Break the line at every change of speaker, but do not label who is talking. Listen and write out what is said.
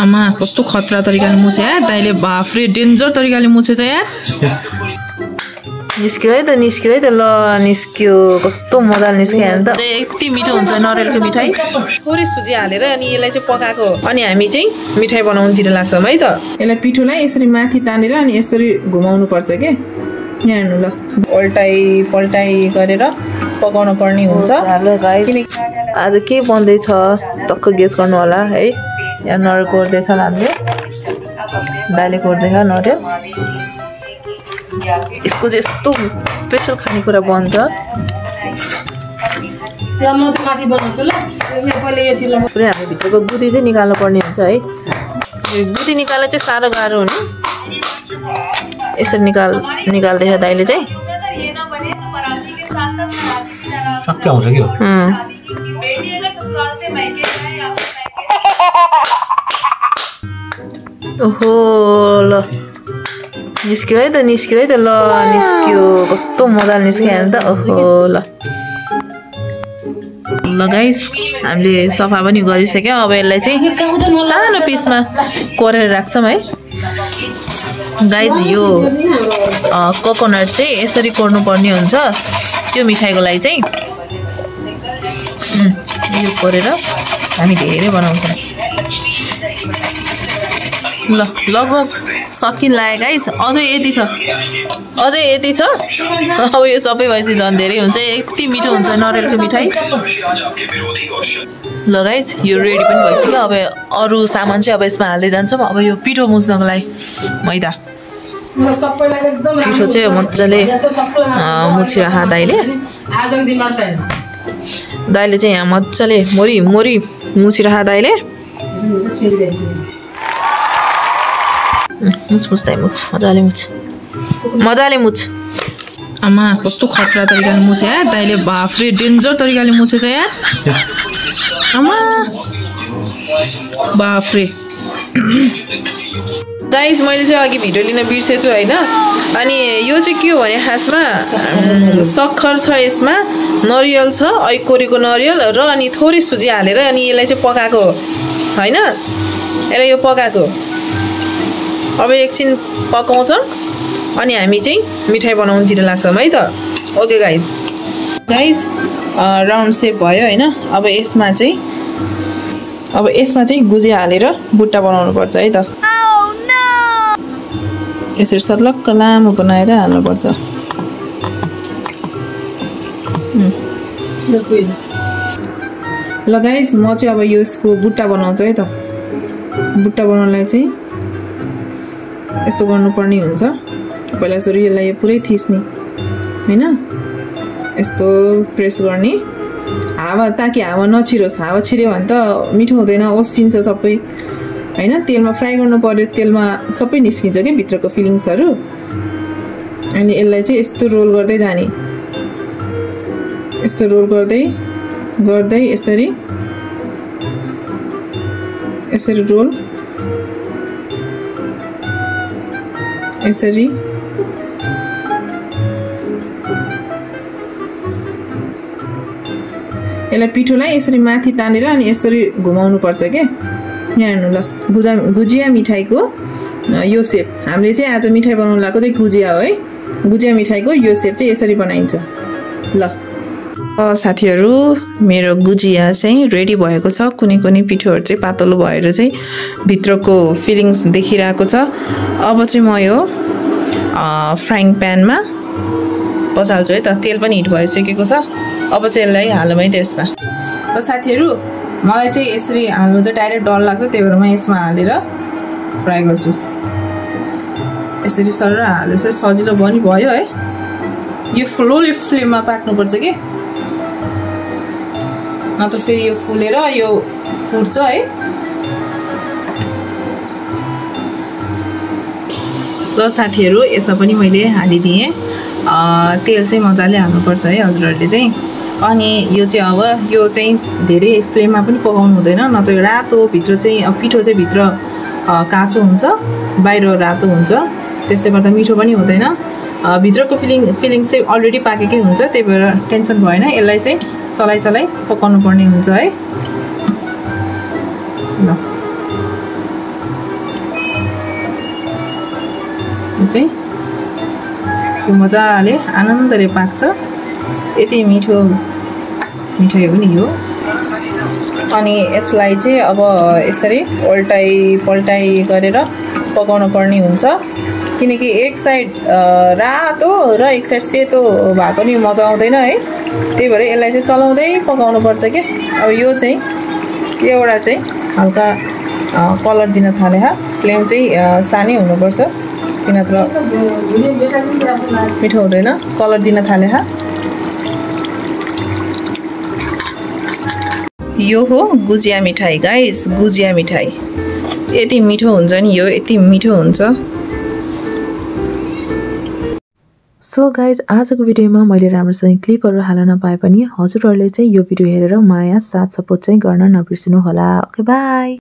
आमा कस्तो खतरा तरिकाले मुछे यार दाइले बाफरे डेन्जर तरिकाले मुछेछ यार
निस्क्यो है त ल निस्क्यो कस्तो मजाले निस्क्यो नि त
यति मिठो हुन्छ नरिवलको मिठाई थोरै सुजी हालेर अनि यसलाई चाहिँ पकाएको अनि हामी चाहिँ मिठाई बनाउनुतिर लाग्छौँ है त यसलाई पिठोलाई यसरी माथि तानेर अनि यसरी घुमाउनु पर्छ के यहाँ हेर्नु ल पल्टाइ गरेर पकाउनु पर्ने हुन्छ
किनकि आज के बन्दैछ टक्क गेस गर्नु होला है यहाँ नरिवल कोर्दैछ हामीले दाइले कोर्दैछ नरिवल यसको चाहिँ यस्तो स्पेसल खानेकुरा बन्छ पुरै हामी भित्रको गुदी चाहिँ निकाल्नु पर्ने हुन्छ है गुदी निकाल्न चाहिँ साह्रो गाह्रो हो नि यसरी निकाल्दैछ दाइले चाहिँ
शक्ति आउँछ के
ओहो ल निस्क्यो है त ल निस्क्यो कस्तो मजाले निस्क्यो नि त ओहो ल
गाइस हामीले सफा पनि गरिसक्यो अब यसलाई चाहिँ सानो पिसमा कोरेर राख्छौँ है गाइस यो कोकोनट चाहिँ यसरी कोर्नु पर्ने हुन्छ त्यो मिठाईको लागि चाहिँ यो कोरेर हामी धेरै बनाउँछौँ ल लगभग सकिन लाग्यो गाइस अझै यति छ अब यो सबै भएपछि झन् धेरै हुन्छ यति मिठो हुन्छ नरिवलको मिठाई ल गाइस यो रेडी पनि भइसक्यो अब अरू सामान चाहिँ अब यसमा हाल्दै जान्छौँ अब यो पिठो मुछ्नको लागि मैदा पिठो चाहिँ मजाले मुछिराख दाइले चाहिँ यहाँ मजाले मोरी मुछिराख दाइले मुछ मजाले मुछ आमा कस्तो खतरा तरिकाले मुछे यार दाइले बाफरे डेन्जर तरिकाले मुछेछ यार आमा बाफरे गाइस मैले चाहिँ अघि भिडियो लिन बिर्सेछु हैन अनि यो चाहिँ के हो भने खासमा सक्खर छ यसमा नरिवल छ कोरेको नरिवल र अनि थोरै सुजी हालेर अनि यसलाई चाहिँ पकाएको हैन यसलाई यो पकाएको अब एकछिन पकाउँछौँ अनि हामी चाहिँ मिठाई बनाउनुतिर लाग्छौँ है त ओके गाइस राउन्ड सेप भयो हैन अब यसमा चाहिँ गुजिया हालेर बुट्टा बनाउनु पर्छ है त यसरी सर्लक्क लामो बनाएर हाल्नुपर्छ ल गाइस म चाहिँ अब यसको बुट्टा बनाउँछु है त बुट्टा बनाउनलाई चाहिँ यस्तो गर्नुपर्ने हुन्छ पहिला यसरी यसलाई पुरै थिच्ने हैन यस्तो प्रेस गर्ने हावा ताकि हावा नछिरोस् हावा छिर्यो भने त मिठो हुँदैन ओसिन्छ सबै हैन तेलमा फ्राई गर्नु पर्यो तेलमा सबै निस्किन्छ के भित्रको फिलिङ्सहरु अनि यसलाई चाहिँ यस्तो रोल गर्दै जाने यस्तो रोल गर्दै यसरी रोल यसरी यसलाई पिठोलाई यसरी माथि तानेर अनि यसरी घुमाउनु पर्छ के यहाँ हेर्नु ल गुजिया मिठाईको यो सेप हामीले चाहिँ आज मिठाई बनाउन लागेको चाहिँ गुजिया हो है गुजिया मिठाईको यो सेप चाहिँ यसरी बनाइन्छ ल साथीहरु मेरो गुजिया चाहिँ रेडी भएको छ कुनै पिठोहरु चाहिँ पातलो भएर चाहिँ भित्रको फिलिङ्स देखिरहेको छ अब चाहिँ म यो फ्राइङ प्यानमा बसाल्छु है त तेल पनि हिट भइसकेको छ अब चाहिँ यसलाई हालौँ है त्यसमा ल साथीहरु मलाई चाहिँ यसरी हाल्नु चाहिँ डाइरेक्ट डर लाग्छ त्यही भएर म यसमा हालेर फ्राई गर्छु यसरी सरर हालेर सजिलो पनि भयो है यो स्लोली फ्लेममा पाक्नुपर्छ के नत्र फेरि यो फुलेर यो फुट्छ है ल साथीहरु यसमा पनि मैले हालिदिएँ तेल चाहिँ मजाले हाल्नुपर्छ है हजुरहरुले चाहिँ अनि यो चाहिँ अब यो चाहिँ धेरै फ्लेममा पनि पकाउनु हुँदैन नत्र रातो भित्र चाहिँ पिठो चाहिँ भित्र काँचो हुन्छ बाहिर रातो हुन्छ त्यसले गर्दा मिठो पनि हुँदैन भित्रको फिलिङ्स चाहिँ अलरेडी पाकेकै हुन्छ त्यही भएर टेन्सन भएन यसलाई चाहिँ चलाइ पकाउनु पर्ने हुन्छ है ल चाहिँ यो मजाले आनन्दले पाक्छ। यति मिठो मिठाई हो नि यो। अनि यसलाई चाहिँ अब यसरी उल्टाई पल्टाई गरेर पकाउनु पर्ने हुन्छ किनकि एक साइड रातो र एक साइड सेतो भएको नि मजा आउँदैन है। त्यही भएर यसलाई चाहिँ चलाउँदै पकाउनु पर्छ के। अब यो चाहिँ एउटा चाहिँ हल्का कलर दिन थाले फ्लेम चाहिँ सानै हुनुपर्छ किन त मिठो हुँदैन। कलर दिन थाले यो हो गुजिया मिठाई गाइस। गुजिया मिठाई यति मिठो हुन्छ नि यो, यति मिठो हुन्छ।
सो गाइज आजको भिडियोमा मैले राम्रोसँग क्लिपहरू हाल्न नपाए पनि हजुरहरूले चाहिँ यो भिडियो हेरेर माया साथ सपोर्ट चाहिँ गर्न नबिर्सिनु होला। Okay by.